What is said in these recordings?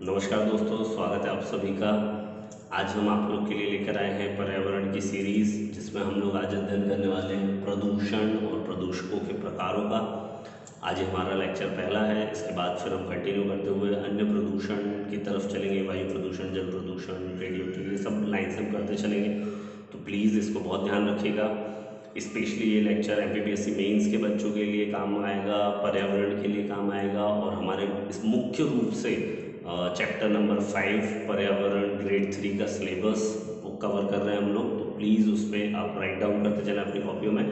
नमस्कार दोस्तों, स्वागत है आप सभी का। आज हम आप लोग के लिए लेकर आए हैं पर्यावरण की सीरीज, जिसमें हम लोग आज अध्ययन करने वाले हैं प्रदूषण और प्रदूषकों के प्रकारों का। आज हमारा लेक्चर पहला है। इसके बाद फिर हम कंटिन्यू करते हुए अन्य प्रदूषण की तरफ चलेंगे। वायु प्रदूषण, जल प्रदूषण, रेडियो, ये सब लाइन से हम करते चलेंगे। तो प्लीज़ इसको बहुत ध्यान रखिएगा। स्पेशली ये लेक्चर एमपीपीएससी मेंस के बच्चों के लिए काम आएगा, पर्यावरण के लिए काम आएगा, और हमारे इस मुख्य रूप से चैप्टर नंबर 5 पर्यावरण ग्रेड 3 का सिलेबस वो कवर कर रहे हैं हम लोग। तो प्लीज़ उस पर आप राइट डाउन करते चलें अपनी कॉपियों में।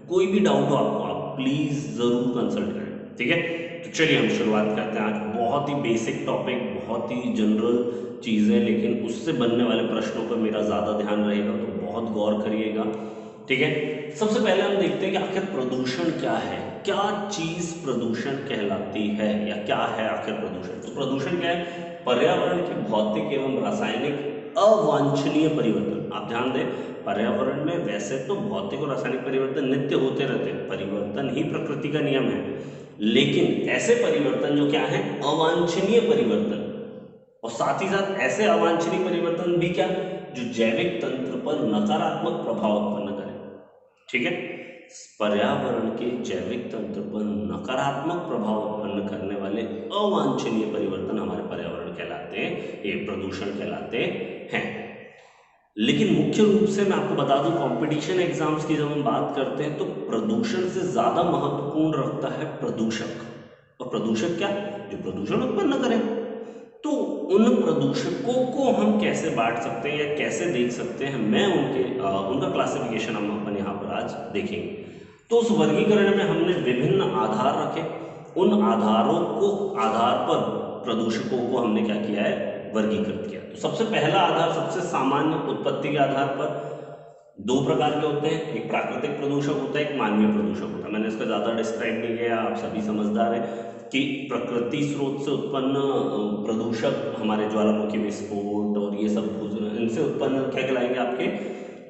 कोई भी डाउट हो आपको, आप प्लीज़ ज़रूर कंसल्ट करें, ठीक है। तो चलिए हम शुरुआत करते हैं। आज बहुत ही बेसिक टॉपिक, बहुत ही जनरल चीज़ें, लेकिन उससे बनने वाले प्रश्नों पर मेरा ज़्यादा ध्यान रहेगा, तो बहुत गौर करिएगा, ठीक है। सबसे पहले हम देखते हैं कि आखिर प्रदूषण क्या है, क्या चीज प्रदूषण कहलाती है, या क्या है आखिर प्रदूषण। तो प्रदूषण क्या है? पर्यावरण के भौतिक एवं रासायनिक अवांछनीय परिवर्तन। आप ध्यान दें, पर्यावरण में वैसे तो भौतिक और रासायनिक परिवर्तन नित्य होते रहते हैं, परिवर्तन ही प्रकृति का नियम है, लेकिन ऐसे परिवर्तन जो क्या है, अवांछनीय परिवर्तन, और साथ ही साथ ऐसे अवांछनीय परिवर्तन भी क्या, जो जैविक तंत्र पर नकारात्मक प्रभाव उत्पन्न करें, ठीक है। पर्यावरण के जैविक तंत्र पर नकारात्मक प्रभाव उत्पन्न करने वाले अवांछनीय परिवर्तन हमारे पर्यावरण कहलाते हैं, ये प्रदूषण कहलाते हैं। लेकिन मुख्य रूप से मैं आपको बता दूं, कंपटीशन एग्जाम्स की जब हम बात करते हैं तो प्रदूषण से ज्यादा महत्वपूर्ण रखता है प्रदूषक। और प्रदूषक क्या, जो प्रदूषण उत्पन्न करें। तो उन प्रदूषकों को हम कैसे बांट सकते हैं या कैसे देख सकते हैं, मैं उनका क्लासिफिकेशन हम अपन यहाँ पर आज देखेंगे। तो उस वर्गीकरण में हमने विभिन्न आधार रखे। उन आधार पर प्रदूषकों को हमने क्या किया है, वर्गीकृत किया। तो सबसे पहला आधार, सबसे सामान्य उत्पत्ति के आधार पर दो प्रकार के होते हैं, एक प्राकृतिक प्रदूषक होता है, एक मानवीय प्रदूषक होता है। मैंने इसका ज्यादा डिस्क्राइब नहीं किया, आप सभी समझदार हैं कि प्रकृति स्रोत से उत्पन्न प्रदूषक हमारे ज्वालामुखी विस्फोट और ये सब इनसे उत्पन्न क्या कहलाएंगे, आपके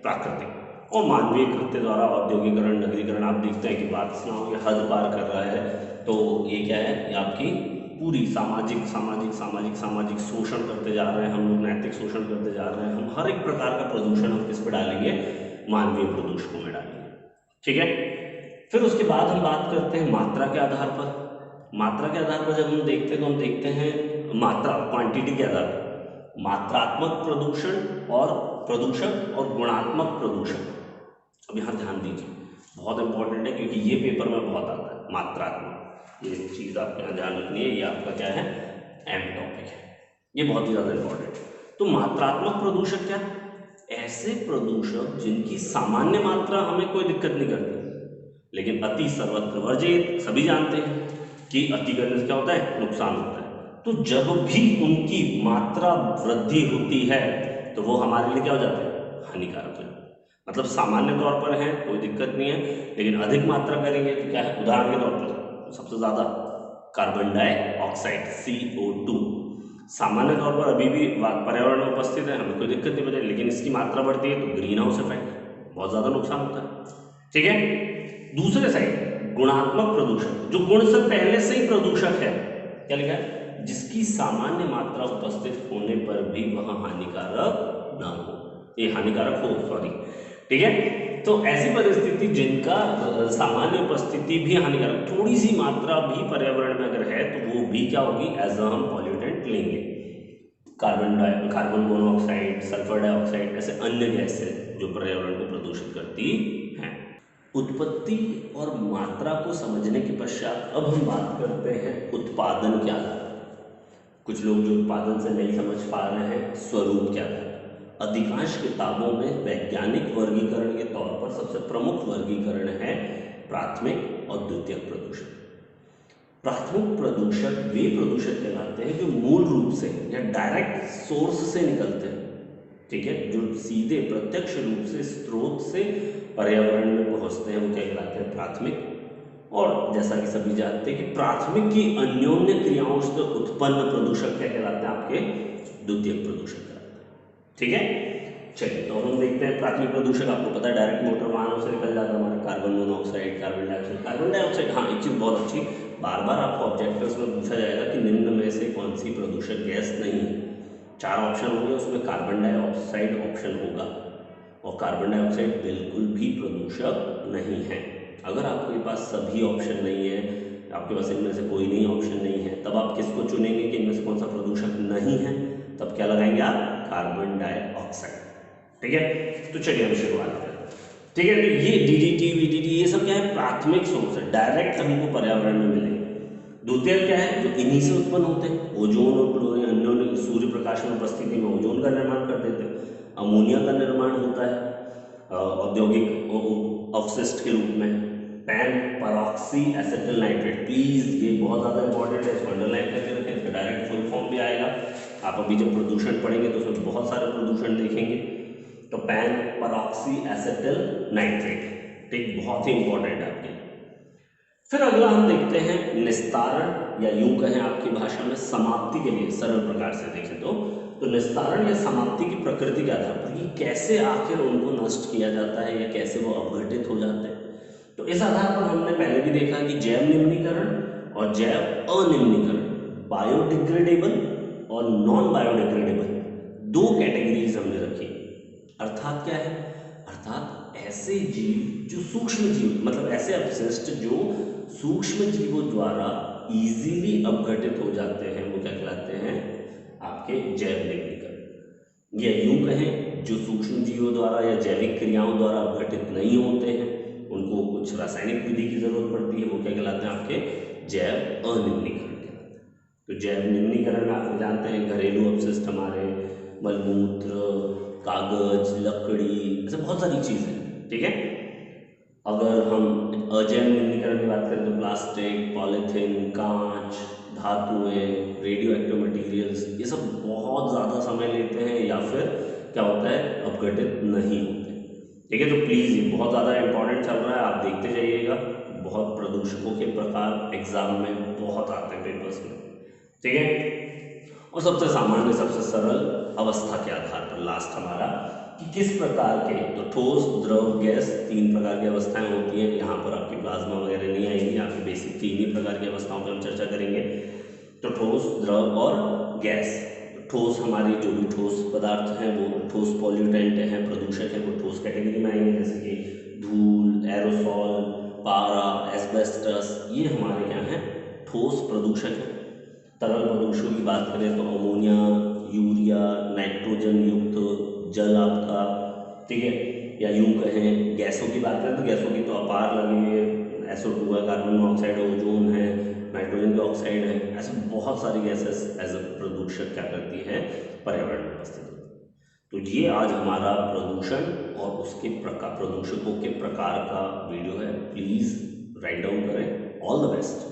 प्राकृतिक। और मानवीय कृत्य द्वारा औद्योगिकरण, नगरीकरण, आप देखते हैं कि वासनाओं के हद पार कर रहा है। तो ये क्या है, ये आपकी पूरी सामाजिक सामाजिक सामाजिक सामाजिक शोषण करते जा रहे हैं हम लोग, नैतिक शोषण करते जा रहे हैं हम। हर एक प्रकार का प्रदूषण हम किस पे डालेंगे, मानवीय प्रदूषकों में डालेंगे, ठीक है। फिर उसके बाद हम बात करते हैं मात्रा के आधार पर। मात्रा के आधार पर जब हम देखते हैं तो हम देखते हैं मात्रा, क्वांटिटी के आधार पर मात्रात्मक प्रदूषण और प्रदूषक और गुणात्मक प्रदूषण। अब यहाँ ध्यान दीजिए, बहुत इंपॉर्टेंट है, क्योंकि ये पेपर में बहुत आता है मात्रात्मक। ये चीज आपके यहाँ ध्यान रखनी है, ये आपका क्या है, एम टॉपिक है, ये बहुत ही ज्यादा इंपॉर्टेंट है। तो मात्रात्मक प्रदूषक क्या, ऐसे प्रदूषक जिनकी सामान्य मात्रा हमें कोई दिक्कत नहीं करती, लेकिन अति सर्वत्र वर्जित। सभी जानते हैं कि अति करने से क्या होता है, नुकसान होता है। तो जब भी उनकी मात्रा वृद्धि होती है तो वो हमारे लिए क्या हो जाते हैं, हानिकारक हो जाते हैं। मतलब सामान्य तौर पर है, कोई दिक्कत नहीं है, लेकिन अधिक मात्रा करेंगे तो क्या है, उदाहरण के तौर पर सबसे ज्यादा कार्बन डाइऑक्साइड CO2 सामान्य तौर पर अभी भी पर्यावरण में उपस्थित है, हमें कोई दिक्कत नहीं बनी, लेकिन इसकी मात्रा बढ़ती है तो ग्रीन हाउस इफेक्ट, बहुत ज्यादा नुकसान होता है, ठीक है। दूसरे साइड गुणात्मक प्रदूषण, जो गुण से पहले से ही प्रदूषक है, क्या लिखा है, जिसकी सामान्य मात्रा उपस्थित होने पर भी वह हानिकारक ना हो, ये हानिकारक हो, सॉरी, ठीक है। तो ऐसी परिस्थिति जिनका सामान्य उपस्थिति भी हानिकारक, थोड़ी सी मात्रा भी पर्यावरण में अगर है तो वो भी क्या होगी, एज अ हम पॉल्यूटेंट लेंगे। कार्बन मोनोऑक्साइड, सल्फर डाइऑक्साइड, ऐसे अन्य गैसें जो पर्यावरण को प्रदूषित करती हैं। उत्पत्ति और मात्रा को समझने के पश्चात अब हम बात करते हैं उत्पादन के आधार पर। कुछ लोग जो उत्पादन से नहीं समझ पा रहे हैं, स्वरूप के आधार पर। अधिकांश किताबों में वैज्ञानिक वर्गीकरण के तौर पर सबसे प्रमुख वर्गीकरण है प्राथमिक और द्वितीयक प्रदूषक। प्राथमिक प्रदूषक वे प्रदूषक कहलाते हैं जो मूल रूप से या डायरेक्ट सोर्स से निकलते हैं, ठीक है, जो सीधे प्रत्यक्ष रूप से स्रोत से पर्यावरण में पहुंचते हैं, वो क्या कहलाते हैं, प्राथमिक। और जैसा कि सभी जानते हैं कि प्राथमिक की अन्योन्य क्रियाओं से उत्पन्न प्रदूषक क्या कहलाते हैं, आपके द्वितीयक प्रदूषक कहलाते हैं, ठीक है। चलिए तो हम देखते हैं प्राथमिक प्रदूषक। आपको पता है डायरेक्ट मोटर वाहनों से निकल जाता है हमारा कार्बन मोनोऑक्साइड, कार्बन डाइऑक्साइड। हाँ, एक चीज बहुत अच्छी, बार बार आपको ऑब्जेक्टिव्स में पूछा जाएगा कि निम्न में से कौन सी प्रदूषक गैस नहीं है। 4 ऑप्शन होंगे, उसमें कार्बन डाइऑक्साइड ऑप्शन होगा और कार्बन डाइऑक्साइड बिल्कुल भी प्रदूषक नहीं है। अगर आपके पास सभी ऑप्शन नहीं है, आपके पास इनमें से कोई नहीं ऑप्शन नहीं है, तब आप किसको चुनेंगे कि इनमें से कौन सा प्रदूषक नहीं है? तब क्या लगाएंगे आप? Carbon dioxide. ठीक है, तो चलिए हम शुरुआत करें। ठीक है, तो ये डीडीटी वीडीटी ये सब क्या है? प्राथमिक सोर्स है, डायरेक्ट हमको पर्यावरण में मिलेंगे। द्वितीय क्या है? जो इन्हीं से उत्पन्न होते हैं, ओजोन और क्लोरीन, अन्योन्य सूर्य प्रकाश में उपस्थिति में ओजोन का निर्माण कर देते हैं। अमोनिया का निर्माण होता है औद्योगिक अपशिष्ट के रूप में। पैन परऑक्सी एसिटिल नाइट्रेट, प्लीज ये बहुत ज्यादा इंपॉर्टेंट है, इसको अंडरलाइन करके रखें, इसका डायरेक्ट फुल फॉर्म भी आएगा। आप अभी जब प्रदूषण पढ़ेंगे तो उसमें बहुत सारे प्रदूषण देखेंगे। तो पैन परऑक्सी एसिटिल नाइट्रेट, ठीक, बहुत ही इंपॉर्टेंट है आपके लिए। फिर अगला हम देखते हैं निस्तारण, या यूं कहें आपकी भाषा में समाप्ति के लिए सरल प्रकार से देखें तो निस्तारण या समाप्ति की प्रकृति के आधार पर ये कैसे आखिर उनको नष्ट किया जाता है या कैसे वो अपघटित हो जाते हैं। तो इस आधार पर हमने पहले भी देखा कि जैव निम्नीकरण और जैव अनिम्नीकरण, बायोडिग्रेडेबल और नॉन बायोडिग्रेडेबल, 2 कैटेगरीज हमने रखी। अर्थात क्या है? अर्थात ऐसे जीव जो सूक्ष्म जीव, मतलब ऐसे अपशिष्ट जो सूक्ष्म जीवों द्वारा इजीली अपघटित हो जाते हैं, वो क्या कहलाते हैं? आपके जैव निम्नीकरण। या यूं कहें जो सूक्ष्म जीवों द्वारा या जैविक क्रियाओं द्वारा अपघटित नहीं होते हैं, उनको कुछ रासायनिक विधि की जरूरत पड़ती है, वो क्या कहलाते हैं? आपके जैव अनिम्नीकरण कहलाते हैं। तो जैव निम्नीकरण में आप जानते हैं घरेलू अपशिष्ट हमारे मलमूत्र, कागज, लकड़ी, ऐसे बहुत सारी चीजें। ठीक है, अगर हम अजैव निम्नीकरण की बात करें तो प्लास्टिक, पॉलीथीन, कांच, धातुएं, रेडियो एक्टिव मटीरियल्स, ये सब बहुत ज़्यादा समय लेते हैं या फिर क्या होता है? अपघटित नहीं होते। ठीक है, तो प्लीज़ ये बहुत ज़्यादा इंपॉर्टेंट चल रहा है, आप देखते जाइएगा। बहुत प्रदूषकों के प्रकार एग्जाम में बहुत आते हैं पेपर्स में। ठीक है, और सबसे सामान्य, सबसे सरल अवस्था के आधार पर लास्ट हमारा कि किस प्रकार के, तो ठोस, द्रव, गैस, 3 प्रकार की अवस्थाएं होती हैं। यहाँ पर आपकी प्लाज्मा वगैरह नहीं आएंगी, यहाँ पे बेसिक 3 ही प्रकार की अवस्थाओं पर हम चर्चा करेंगे। तो ठोस, द्रव और गैस। ठोस हमारी जो भी ठोस पदार्थ हैं, वो ठोस पॉल्यूटेंट हैं, प्रदूषक हैं, वो ठोस कैटेगरी में आएंगे, जैसे कि धूल, एरोसॉल, पारा, एस्बेस्टस, ये हमारे क्या हैं? ठोस प्रदूषक हैं। तरल प्रदूषकों की बात करें तो अमोनिया, यूरिया, नाइट्रोजन युक्त जल आपका, ठीक है, या यूं कहें गैसों की बात करें तो गैसों की तो अपार लगी है, SO2 है, कार्बन मोनोऑक्साइड, ओजोन है, नाइट्रोजन डाइऑक्साइड है, ऐसे बहुत सारी गैसेस एज अ प्रदूषक क्या करती है? पर्यावरण में उपस्थित होती है। तो ये आज हमारा प्रदूषण और उसके प्रकार, प्रदूषकों के प्रकार का वीडियो है। प्लीज राइट डाउन करें। All the best.